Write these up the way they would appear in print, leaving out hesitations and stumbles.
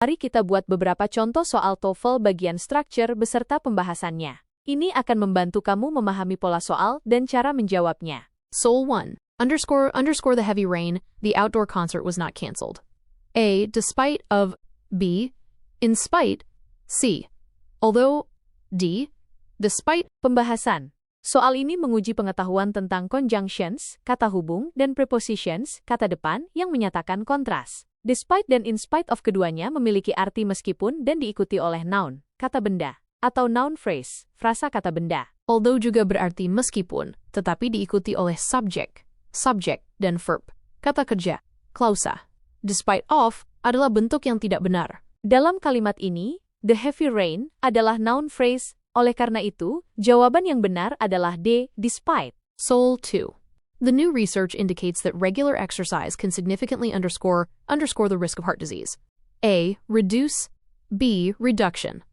Mari kita buat beberapa contoh soal TOEFL bagian structure beserta pembahasannya. Ini akan membantu kamu memahami pola soal dan cara menjawabnya. Soul 1. Underscore the heavy rain, the outdoor concert was not cancelled. A. Despite of B. In spite C. Although D. Despite. Pembahasan. Soal ini menguji pengetahuan tentang conjunctions, kata hubung, dan prepositions, kata depan, yang menyatakan kontras. Despite dan in spite of keduanya memiliki arti meskipun dan diikuti oleh noun, kata benda, atau noun phrase, frasa kata benda. Although juga berarti meskipun, tetapi diikuti oleh subject, dan verb, kata kerja, klausa. Despite of adalah bentuk yang tidak benar. Dalam kalimat ini, the heavy rain adalah noun phrase, oleh karena itu, jawaban yang benar adalah D, despite. Soul 2. The new research indicates that regular exercise can significantly underscore the risk of heart disease. A. Reduce. B. Reduction.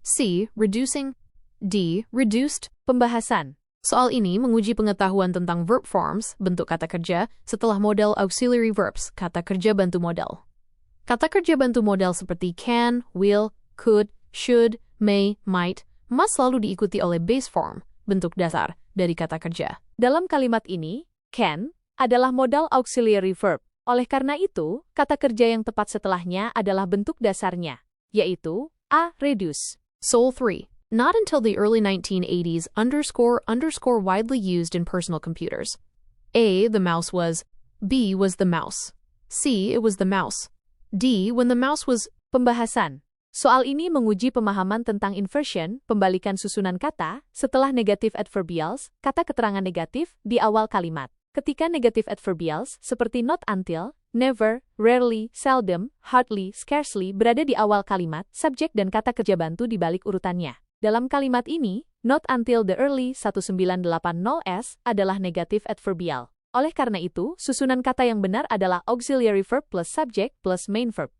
C. Reducing. D. Reduced. Pembahasan. Soal ini menguji pengetahuan tentang verb forms, bentuk kata kerja, setelah model auxiliary verbs, kata kerja bantu modal. Kata kerja bantu modal seperti can, will, could, should, may, might, must selalu diikuti oleh base form, bentuk dasar, dari kata kerja. Dalam kalimat ini, can adalah modal auxiliary verb. Oleh karena itu, kata kerja yang tepat setelahnya adalah bentuk dasarnya, yaitu A. Reduce. Soul 3. Not until the early 1980s underscore widely used in personal computers. A. The mouse was. B. Was the mouse. C. It was the mouse. D. When the mouse was. Pembahasan. Soal ini menguji pemahaman tentang inversion, pembalikan susunan kata, setelah negative adverbials, kata keterangan negatif, di awal kalimat. Ketika negative adverbials, seperti not until, never, rarely, seldom, hardly, scarcely, berada di awal kalimat, subjek dan kata kerja bantu di balik urutannya. Dalam kalimat ini, not until the early 1980s adalah negative adverbial. Oleh karena itu, susunan kata yang benar adalah auxiliary verb plus subject plus main verb.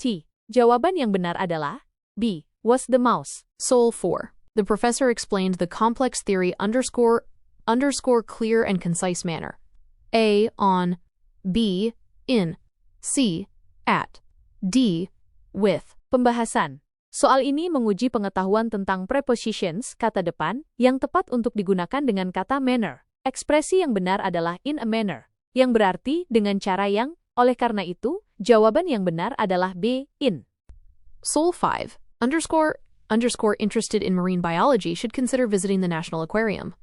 T. Jawaban yang benar adalah B. Was the mouse. Soul 4. The professor explained the complex theory underscore clear and concise manner. A. On. B. In. C. At. D. With. Pembahasan. Soal ini menguji pengetahuan tentang prepositions, kata depan, yang tepat untuk digunakan dengan kata manner. Ekspresi yang benar adalah in a manner, yang berarti dengan cara yang. Oleh karena itu, jawaban yang benar adalah B. In. Soul 5. Underscore interested in marine biology should consider visiting the National Aquarium.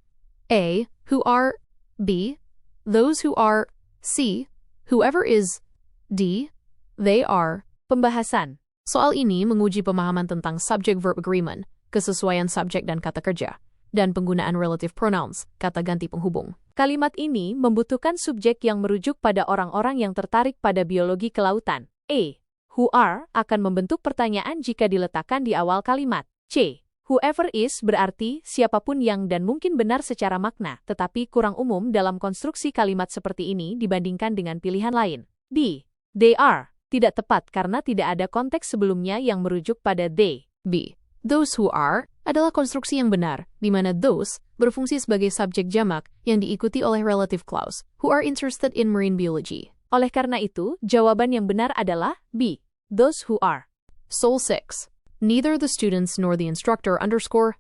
A. Who are. B. Those who are. C. Whoever is. D. They are. Pembahasan. Soal ini menguji pemahaman tentang subject-verb agreement, kesesuaian subjek dan kata kerja, dan penggunaan relative pronouns, kata ganti penghubung. Kalimat ini membutuhkan subjek yang merujuk pada orang-orang yang tertarik pada biologi kelautan. A. Who are akan membentuk pertanyaan jika diletakkan di awal kalimat. C. Whoever is berarti siapapun yang dan mungkin benar secara makna, tetapi kurang umum dalam konstruksi kalimat seperti ini dibandingkan dengan pilihan lain. D. They are tidak tepat karena tidak ada konteks sebelumnya yang merujuk pada they. B. Those who are adalah konstruksi yang benar, di mana those berfungsi sebagai subjek jamak yang diikuti oleh relative clause, who are interested in marine biology. Oleh karena itu, jawaban yang benar adalah B. Those who are. Soul 6. Neither the students nor the instructor underscore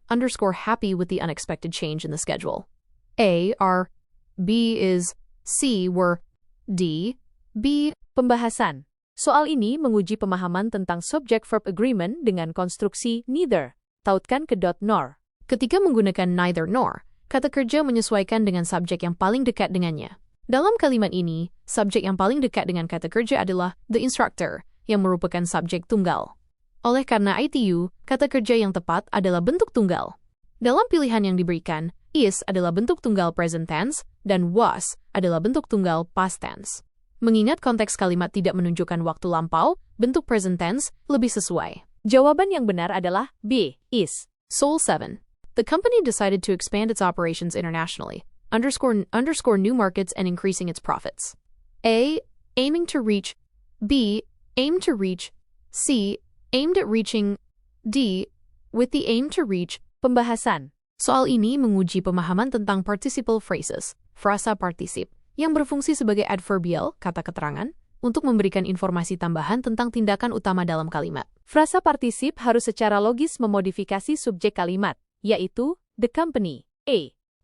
happy with the unexpected change in the schedule. A. Are. B. Is. C. Were. D. B. Pembahasan. Soal ini menguji pemahaman tentang subject-verb agreement dengan konstruksi neither. Tautkan ke dot nor. Ketika menggunakan neither nor, kata kerja menyesuaikan dengan subjek yang paling dekat dengannya. Dalam kalimat ini, subjek yang paling dekat dengan kata kerja adalah the instructor, yang merupakan subjek tunggal. Oleh karena ITU, kata kerja yang tepat adalah bentuk tunggal. Dalam pilihan yang diberikan, is adalah bentuk tunggal present tense, dan was adalah bentuk tunggal past tense. Mengingat konteks kalimat tidak menunjukkan waktu lampau, bentuk present tense lebih sesuai. Jawaban yang benar adalah B. Is. Soul 7. The company decided to expand its operations internationally, underscore new markets and increasing its profits. A. Aiming to reach. B. Aim to reach. C. Aimed at reaching. D. With the aim to reach. Pembahasan. Soal ini menguji pemahaman tentang participle phrases, frasa partisip, yang berfungsi sebagai adverbial, kata keterangan, untuk memberikan informasi tambahan tentang tindakan utama dalam kalimat. Frasa partisip harus secara logis memodifikasi subjek kalimat, yaitu the company.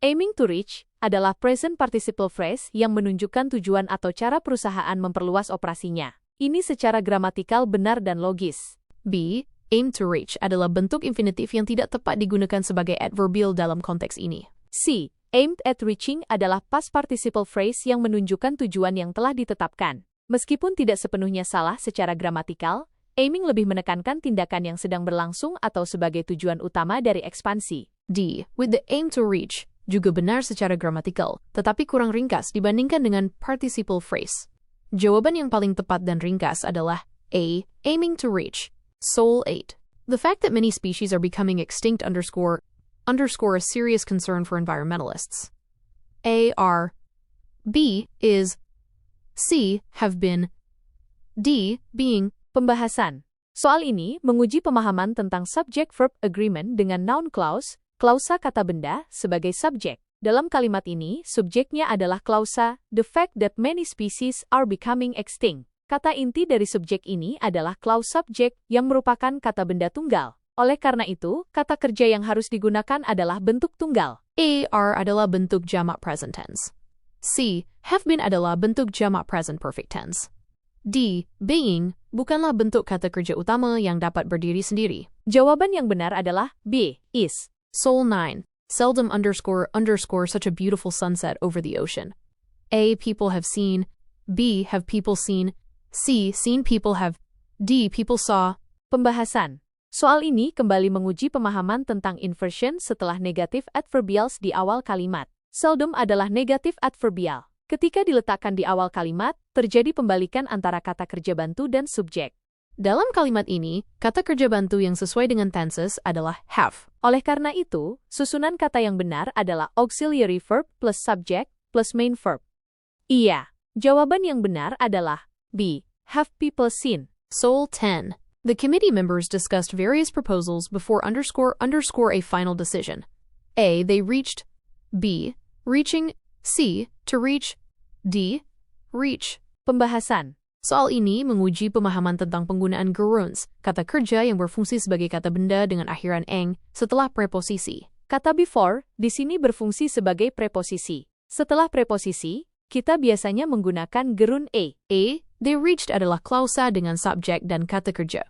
Aiming to reach adalah present participle phrase yang menunjukkan tujuan atau cara perusahaan memperluas operasinya. Ini secara gramatikal benar dan logis. B. Aim to reach adalah bentuk infinitif yang tidak tepat digunakan sebagai adverbial dalam konteks ini. C. Aimed at reaching adalah past participle phrase yang menunjukkan tujuan yang telah ditetapkan. Meskipun tidak sepenuhnya salah secara gramatikal, aiming lebih menekankan tindakan yang sedang berlangsung atau sebagai tujuan utama dari ekspansi. D. With the aim to reach juga benar secara gramatikal, tetapi kurang ringkas dibandingkan dengan participle phrase. Jawaban yang paling tepat dan ringkas adalah A. Aiming to reach. Sol 8. The fact that many species are becoming extinct underscore a serious concern for environmentalists. A. Are. B. Is. C. Have been. D. Being. Pembahasan. Soal ini menguji pemahaman tentang subject-verb agreement dengan noun clause, klausa kata benda, sebagai subjek. Dalam kalimat ini, subjeknya adalah klausa, the fact that many species are becoming extinct. Kata inti dari subjek ini adalah clause subject yang merupakan kata benda tunggal. Oleh karena itu, kata kerja yang harus digunakan adalah bentuk tunggal. A. Are adalah bentuk jamak present tense. C. Have been adalah bentuk jamak present perfect tense. D. Being bukanlah bentuk kata kerja utama yang dapat berdiri sendiri. Jawaban yang benar adalah B. Is. Sol 9. Seldom underscore such a beautiful sunset over the ocean. A. People have seen. B. Have people seen. C. Seen people have. D. People saw. Pembahasan. Soal ini kembali menguji pemahaman tentang inversion setelah negative adverbials di awal kalimat. Seldom adalah negative adverbial. Ketika diletakkan di awal kalimat, terjadi pembalikan antara kata kerja bantu dan subjek. Dalam kalimat ini, kata kerja bantu yang sesuai dengan tenses adalah have. Oleh karena itu, susunan kata yang benar adalah auxiliary verb plus subject plus main verb. Iya, jawaban yang benar adalah B. Have people seen. Sol 10. The committee members discussed various proposals before underscore a final decision. A. They reached. B. Reaching. C. To reach. D. Reach. Pembahasan. Soal ini menguji pemahaman tentang penggunaan gerunds, kata kerja yang berfungsi sebagai kata benda dengan akhiran eng setelah preposisi. Kata before di sini berfungsi sebagai preposisi. Setelah preposisi, kita biasanya menggunakan gerund a. A. They reached adalah klausa dengan subjek dan kata kerja.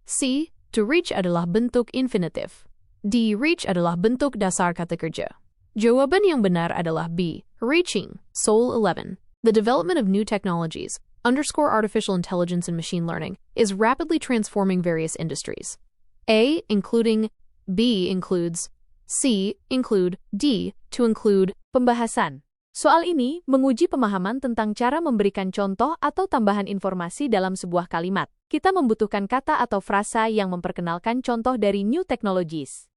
C. To reach adalah bentuk infinitif. D. Reach adalah bentuk dasar kata kerja. Jawaban yang benar adalah B. Reaching. Sol 11. The development of new technologies, underscore artificial intelligence and machine learning, is rapidly transforming various industries. A. Including. B. Includes. C. Include. D. To include. Pembahasan. Soal ini menguji pemahaman tentang cara memberikan contoh atau tambahan informasi dalam sebuah kalimat. Kita membutuhkan kata atau frasa yang memperkenalkan contoh dari new technologies.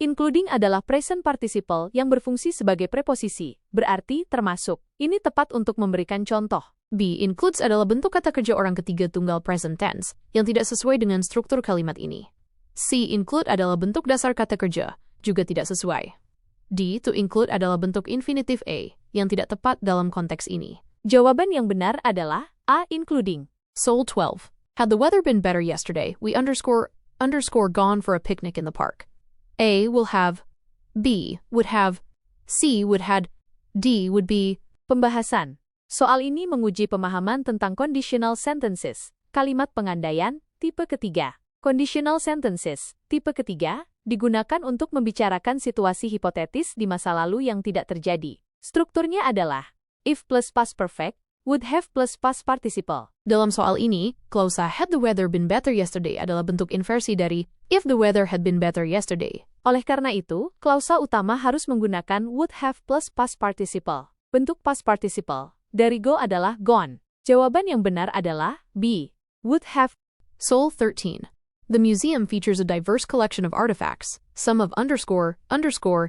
Including adalah present participle yang berfungsi sebagai preposisi, berarti termasuk. Ini tepat untuk memberikan contoh. B. Includes adalah bentuk kata kerja orang ketiga tunggal present tense yang tidak sesuai dengan struktur kalimat ini. C. Include adalah bentuk dasar kata kerja, juga tidak sesuai. D. To include adalah bentuk infinitif A yang tidak tepat dalam konteks ini. Jawaban yang benar adalah A. Including. Sol 12. Had the weather been better yesterday, we underscore gone for a picnic in the park. A. Will have. B. Would have. C. Would had. D. Would be. Pembahasan. Soal ini menguji pemahaman tentang conditional sentences, kalimat pengandaian, tipe ketiga. Conditional sentences, tipe ketiga, digunakan untuk membicarakan situasi hipotetis di masa lalu yang tidak terjadi. Strukturnya adalah if plus past perfect, would have plus past participle. Dalam soal ini, klausa had the weather been better yesterday adalah bentuk inversi dari if the weather had been better yesterday. Oleh karena itu, klausa utama harus menggunakan would have plus past participle. Bentuk past participle dari go adalah gone. Jawaban yang benar adalah B. Would have. Sol 13. The museum features a diverse collection of artifacts, some of underscore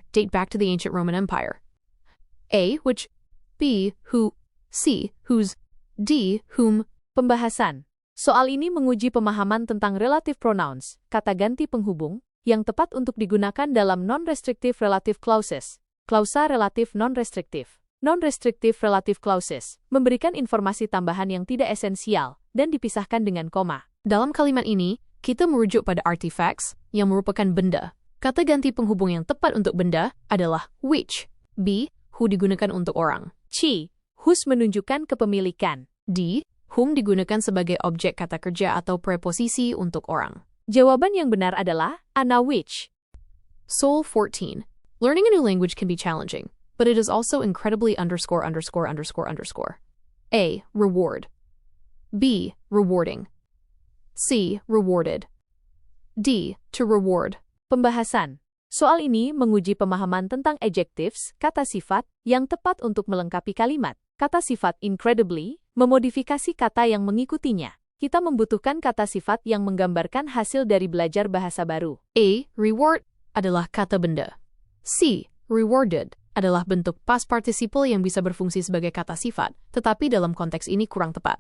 date back to the ancient Roman Empire. A. Which. B. Who. C. Whose. D. Whom. Pembahasan. Soal ini menguji pemahaman tentang relative pronouns, kata ganti penghubung, yang tepat untuk digunakan dalam non-restrictive relative clauses, klausa relatif non-restriktif. Non-restrictive relative clauses, memberikan informasi tambahan yang tidak esensial dan dipisahkan dengan koma. Dalam kalimat ini, kita merujuk pada artifacts yang merupakan benda. Kata ganti penghubung yang tepat untuk benda adalah which. B. Who digunakan untuk orang. C. Whose menunjukkan kepemilikan. D. Whom digunakan sebagai objek kata kerja atau preposisi untuk orang. Jawaban yang benar adalah Anna which. Soul 14. Learning a new language can be challenging, but it is also incredibly _______. A. Reward. B. Rewarding. C. Rewarded. D. To reward. Pembahasan. Soal ini menguji pemahaman tentang adjectives, kata sifat, yang tepat untuk melengkapi kalimat. Kata sifat incredibly, memodifikasi kata yang mengikutinya. Kita membutuhkan kata sifat yang menggambarkan hasil dari belajar bahasa baru. A. Reward adalah kata benda. C. Rewarded adalah bentuk past participle yang bisa berfungsi sebagai kata sifat, tetapi dalam konteks ini kurang tepat.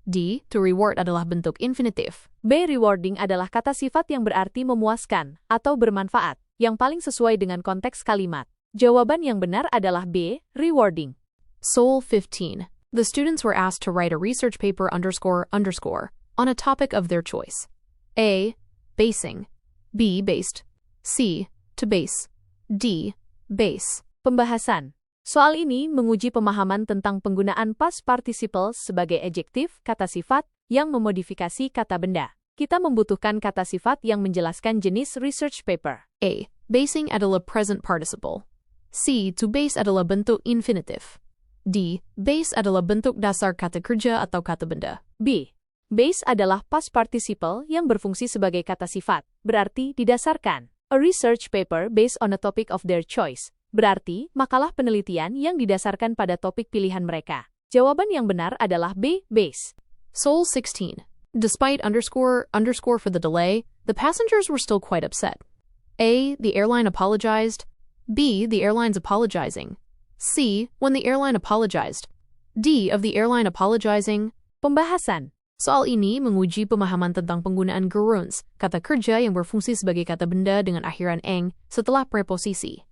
D. To reward adalah bentuk infinitive. B. Rewarding adalah kata sifat yang berarti memuaskan atau bermanfaat, yang paling sesuai dengan konteks kalimat. Jawaban yang benar adalah B. Rewarding. Soul 15. The students were asked to write a research paper ____ on a topic of their choice. A. Basing. B. Based. C. To base. D. Base. Pembahasan. Soal ini menguji pemahaman tentang penggunaan past participle sebagai adjektif, kata sifat, yang memodifikasi kata benda. Kita membutuhkan kata sifat yang menjelaskan jenis research paper. A. Basing adalah present participle. C. To base adalah bentuk infinitive. D. Base adalah bentuk dasar kata kerja atau kata benda. B. Base adalah past participle yang berfungsi sebagai kata sifat, berarti didasarkan. A research paper based on a topic of their choice. Berarti, makalah penelitian yang didasarkan pada topik pilihan mereka. Jawaban yang benar adalah B. Base. Soul 16. Despite ____ for the delay, the passengers were still quite upset. A. The airline apologized. B. The airline's apologizing. C. When the airline apologized. D. Of the airline apologizing. Pembahasan. Soal ini menguji pemahaman tentang penggunaan gerunds, kata kerja yang berfungsi sebagai kata benda dengan akhiran eng setelah preposisi.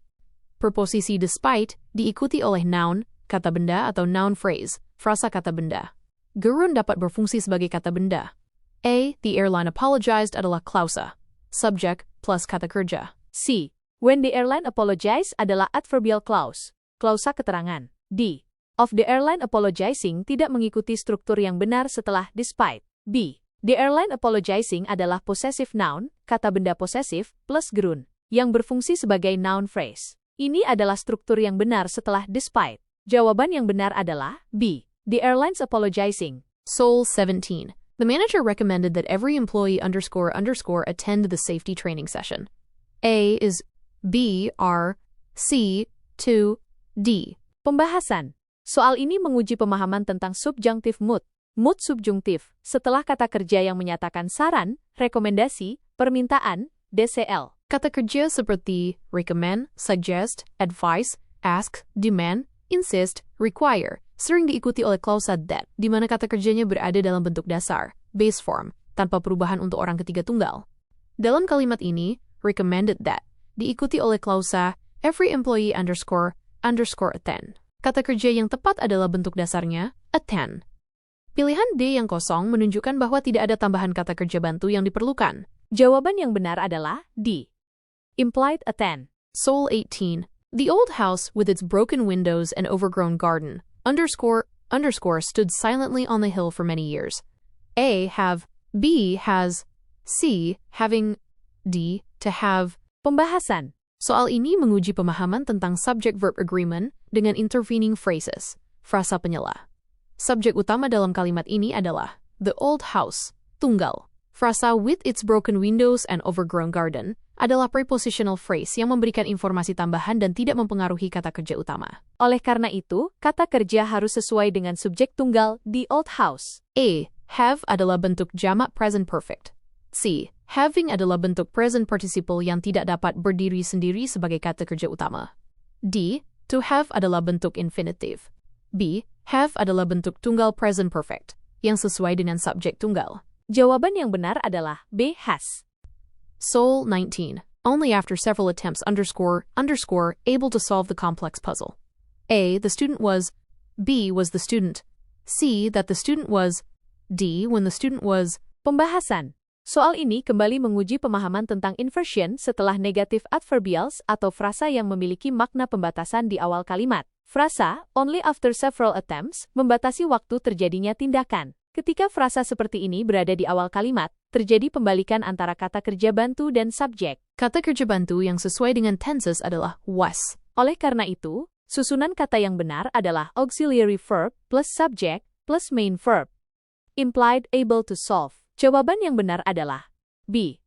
Preposisi despite diikuti oleh noun, kata benda atau noun phrase, frasa kata benda. Gerund dapat berfungsi sebagai kata benda. A. The airline apologized adalah klausa, subject plus kata kerja. C. When the airline apologized adalah adverbial clause, klausa keterangan. D. Of the airline apologizing tidak mengikuti struktur yang benar setelah despite. B. The airline apologizing adalah possessive noun, kata benda posesif, plus gerund, yang berfungsi sebagai noun phrase. Ini adalah struktur yang benar setelah despite. Jawaban yang benar adalah B. The airline's apologizing. Soul 17. The manager recommended that every employee ____ attend the safety training session. A is B, R, C, 2, D. Pembahasan. Soal ini menguji pemahaman tentang subjunctive mood. Mood subjungtif, setelah kata kerja yang menyatakan saran, rekomendasi, permintaan, DCL. Kata kerja seperti recommend, suggest, advise, ask, demand, insist, require, sering diikuti oleh klausa that, di mana kata kerjanya berada dalam bentuk dasar, base form, tanpa perubahan untuk orang ketiga tunggal. Dalam kalimat ini, recommended that, diikuti oleh klausa every employee ___ attend. Kata kerja yang tepat adalah bentuk dasarnya, attend. Pilihan D yang kosong menunjukkan bahwa tidak ada tambahan kata kerja bantu yang diperlukan. Jawaban yang benar adalah D. Implied attend. Soul 18. The old house with its broken windows and overgrown garden, ___ stood silently on the hill for many years. A. Have. B. Has. C. Having. D. To have. Pembahasan. Soal ini menguji pemahaman tentang subject-verb agreement dengan intervening phrases, frasa penyela. Subjek utama dalam kalimat ini adalah the old house, tunggal. Frasa with its broken windows and overgrown garden adalah prepositional phrase yang memberikan informasi tambahan dan tidak mempengaruhi kata kerja utama. Oleh karena itu, kata kerja harus sesuai dengan subjek tunggal the old house. A. Have adalah bentuk jamak present perfect. C. Having adalah bentuk present participle yang tidak dapat berdiri sendiri sebagai kata kerja utama. D. To have adalah bentuk infinitive. B. Have adalah bentuk tunggal present perfect yang sesuai dengan subjek tunggal. Jawaban yang benar adalah B. Has. Soul 19. Only after several attempts ____ able to solve the complex puzzle. A. The student was. B. Was the student. C. That the student was. D. When the student was. Pembahasan. Soal ini kembali menguji pemahaman tentang inversion setelah negative adverbials atau frasa yang memiliki makna pembatasan di awal kalimat. Frasa, only after several attempts, membatasi waktu terjadinya tindakan. Ketika frasa seperti ini berada di awal kalimat, terjadi pembalikan antara kata kerja bantu dan subjek. Kata kerja bantu yang sesuai dengan tenses adalah was. Oleh karena itu, susunan kata yang benar adalah auxiliary verb plus subject plus main verb. Implied able to solve. Jawaban yang benar adalah B.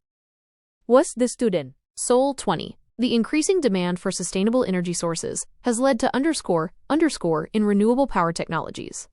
Was the student. Soul 20. The increasing demand for sustainable energy sources has led to underscore in renewable power technologies.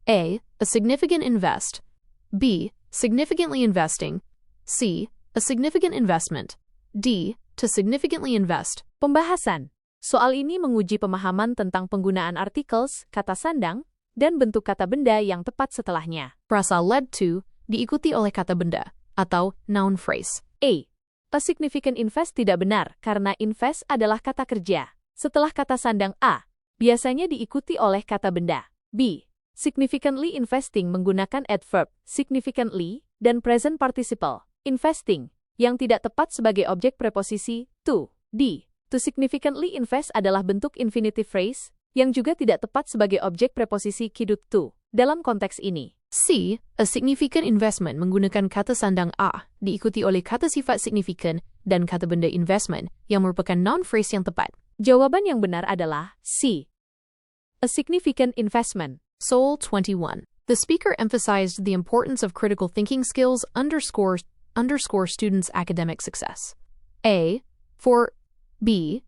A. A significant invest. B. Significantly investing. C. A significant investment. D. To significantly invest. Pembahasan. Soal ini menguji pemahaman tentang penggunaan articles, kata sandang, dan bentuk kata benda yang tepat setelahnya. Frasa led to diikuti oleh kata benda atau noun phrase. A. A significant invest tidak benar karena invest adalah kata kerja. Setelah kata sandang A, biasanya diikuti oleh kata benda. B. Significantly investing menggunakan adverb significantly dan present participle investing yang tidak tepat sebagai objek preposisi to. D. To significantly invest adalah bentuk infinitive phrase yang juga tidak tepat sebagai objek preposisi kidut to dalam konteks ini. C. A significant investment menggunakan kata sandang A, diikuti oleh kata sifat significant dan kata benda investment yang merupakan noun phrase yang tepat. Jawaban yang benar adalah C. A significant investment. Soul 21. The speaker emphasized the importance of critical thinking skills underscore students' academic success. A. For. B.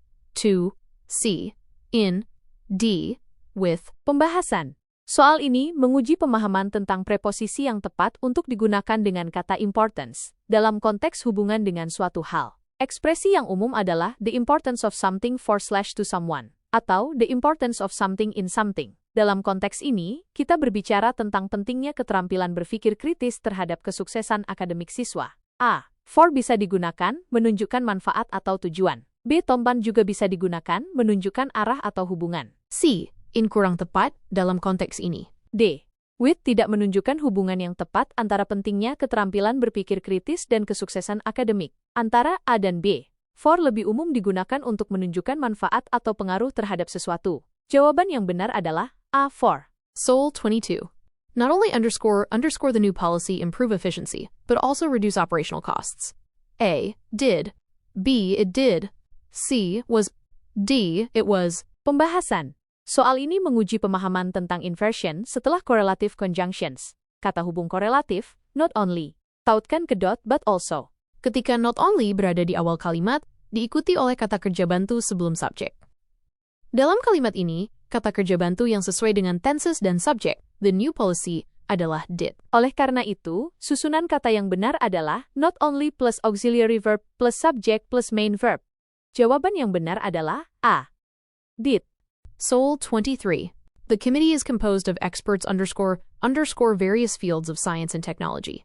To. C. In. D. With. Pembahasan. Soal ini menguji pemahaman tentang preposisi yang tepat untuk digunakan dengan kata importance dalam konteks hubungan dengan suatu hal. Ekspresi yang umum adalah the importance of something to someone atau the importance of something in something. Dalam konteks ini, kita berbicara tentang pentingnya keterampilan berpikir kritis terhadap kesuksesan akademik siswa. A. For bisa digunakan menunjukkan manfaat atau tujuan. B. Tompan juga bisa digunakan menunjukkan arah atau hubungan. C. In kurang tepat dalam konteks ini. D. With tidak menunjukkan hubungan yang tepat antara pentingnya keterampilan berpikir kritis dan kesuksesan akademik. Antara A dan B. For lebih umum digunakan untuk menunjukkan manfaat atau pengaruh terhadap sesuatu. Jawaban yang benar adalah A. For. Soul 22. Not only underscore the new policy improve efficiency, but also reduce operational costs. A. Did. B. It did. C. Was. D. It was. Pembahasan. Soal ini menguji pemahaman tentang inversion setelah correlative conjunctions. Kata hubung korelatif, not only, tautkan ke dot but also. Ketika not only berada di awal kalimat, diikuti oleh kata kerja bantu sebelum subjek. Dalam kalimat ini, kata kerja bantu yang sesuai dengan tenses dan subjek, the new policy, adalah did. Oleh karena itu, susunan kata yang benar adalah not only plus auxiliary verb plus subject plus main verb. Jawaban yang benar adalah A. Did. Soul 23. The committee is composed of experts underscore various fields of science and technology.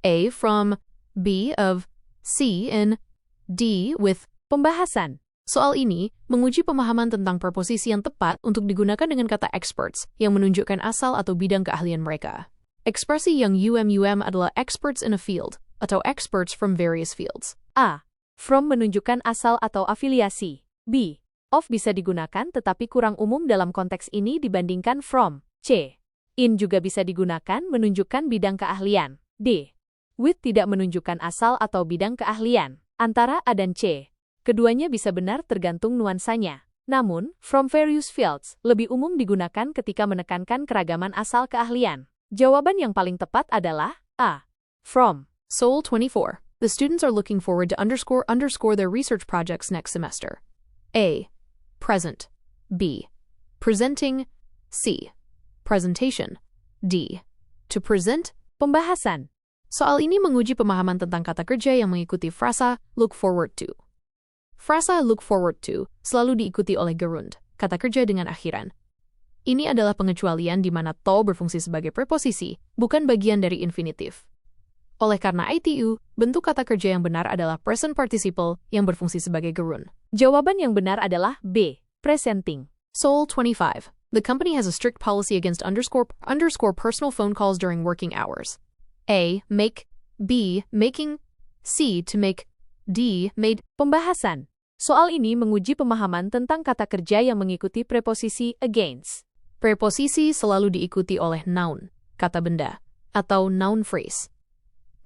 A. From. B. Of. C. In. D. With. Pembahasan. Soal ini menguji pemahaman tentang preposisi yang tepat untuk digunakan dengan kata experts yang menunjukkan asal atau bidang keahlian mereka. Ekspresi yang adalah experts in a field atau experts from various fields. A. From menunjukkan asal atau afiliasi. B. Of bisa digunakan tetapi kurang umum dalam konteks ini dibandingkan from. C. In juga bisa digunakan menunjukkan bidang keahlian. D. With tidak menunjukkan asal atau bidang keahlian. Antara A dan C. Keduanya bisa benar tergantung nuansanya. Namun, from various fields lebih umum digunakan ketika menekankan keragaman asal keahlian. Jawaban yang paling tepat adalah A. From. Soul 24. The students are looking forward to underscore their research projects next semester. A. Present. B. Presenting. C. Presentation. D. To present. Pembahasan. Soal ini menguji pemahaman tentang kata kerja yang mengikuti frasa look forward to. Frasa look forward to selalu diikuti oleh gerund, kata kerja dengan akhiran. Ini adalah pengecualian di mana to berfungsi sebagai preposisi, bukan bagian dari infinitif. Oleh karena ITU, bentuk kata kerja yang benar adalah present participle yang berfungsi sebagai gerund. Jawaban yang benar adalah B. Presenting. Soul 25. The company has a strict policy against underscore personal phone calls during working hours. A. Make. B. Making. C. To make. D. Made. Pembahasan. Soal ini menguji pemahaman tentang kata kerja yang mengikuti preposisi against. Preposisi selalu diikuti oleh noun, kata benda, atau noun phrase.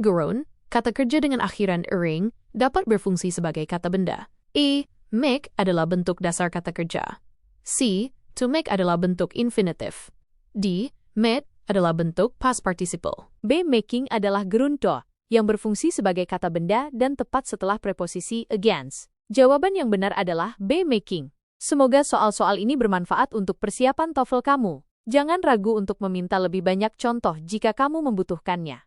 Gurun, kata kerja dengan akhiran ering, dapat berfungsi sebagai kata benda. E. Make adalah bentuk dasar kata kerja. C. To make adalah bentuk infinitive. D. Made adalah bentuk past participle. B. Making adalah gerunto, yang berfungsi sebagai kata benda dan tepat setelah preposisi against. Jawaban yang benar adalah B. Making. Semoga soal-soal ini bermanfaat untuk persiapan TOEFL kamu. Jangan ragu untuk meminta lebih banyak contoh jika kamu membutuhkannya.